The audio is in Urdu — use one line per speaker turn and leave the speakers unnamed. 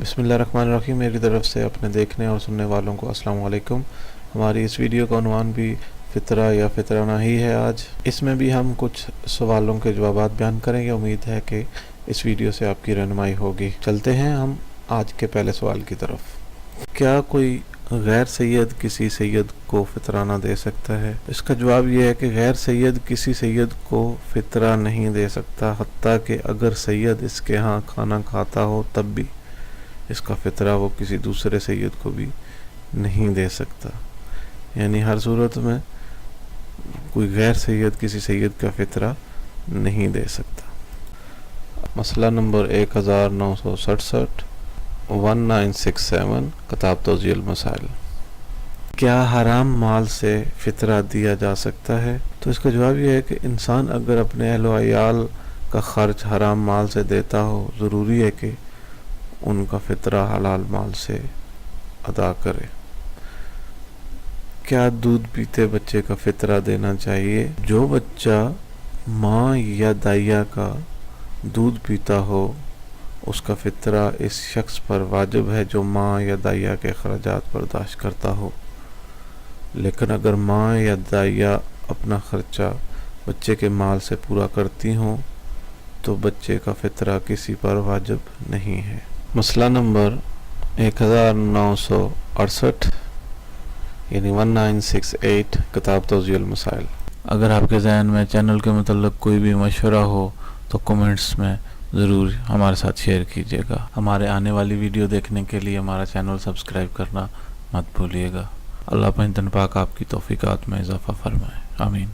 بسم اللہ الرحمن الرحیم۔ میری طرف سے اپنے دیکھنے اور سننے والوں کو السلام علیکم۔ ہماری اس ویڈیو کا عنوان بھی فطرہ یا فطرانہ ہی ہے۔ آج اس میں بھی ہم کچھ سوالوں کے جوابات بیان کریں گے۔ امید ہے کہ اس ویڈیو سے آپ کی رہنمائی ہوگی۔ چلتے ہیں ہم آج کے پہلے سوال کی طرف۔ کیا کوئی غیر سید کسی سید کو فطرانہ دے سکتا ہے؟ اس کا جواب یہ ہے کہ غیر سید کسی سید کو فطرہ نہیں دے سکتا، حتیٰ کہ اگر سید اس کے ہاں کھانا کھاتا ہو تب بھی اس کا فطرہ وہ کسی دوسرے سید کو بھی نہیں دے سکتا۔ یعنی ہر صورت میں کوئی غیر سید کسی سید کا فطرہ نہیں دے سکتا۔ مسئلہ نمبر 1967 1967 کتاب توضیح المسائل۔ کیا حرام مال سے فطرہ دیا جا سکتا ہے؟ تو اس کا جواب یہ ہے کہ انسان اگر اپنے اہل و عیال کا خرچ حرام مال سے دیتا ہو، ضروری ہے کہ ان کا فطرہ حلال مال سے ادا کرے۔ کیا دودھ پیتے بچے کا فطرہ دینا چاہیے؟ جو بچہ ماں یا دائیا کا دودھ پیتا ہو اس کا فطرہ اس شخص پر واجب ہے جو ماں یا دائیا کے اخراجات برداشت کرتا ہو، لیکن اگر ماں یا دائیا اپنا خرچہ بچے کے مال سے پورا کرتی ہوں تو بچے کا فطرہ کسی پر واجب نہیں ہے۔ مسئلہ نمبر 1968 یعنی 1968 کتاب توضیح المسائل۔ اگر آپ کے ذہن میں چینل کے متعلق کوئی بھی مشورہ ہو تو کمنٹس میں ضرور ہمارے ساتھ شیئر کیجیے گا۔ ہمارے آنے والی ویڈیو دیکھنے کے لیے ہمارا چینل سبسکرائب کرنا مت بھولیے گا۔ اللہ پنجتن پاک آپ کی توفیقات میں اضافہ فرمائے، آمین۔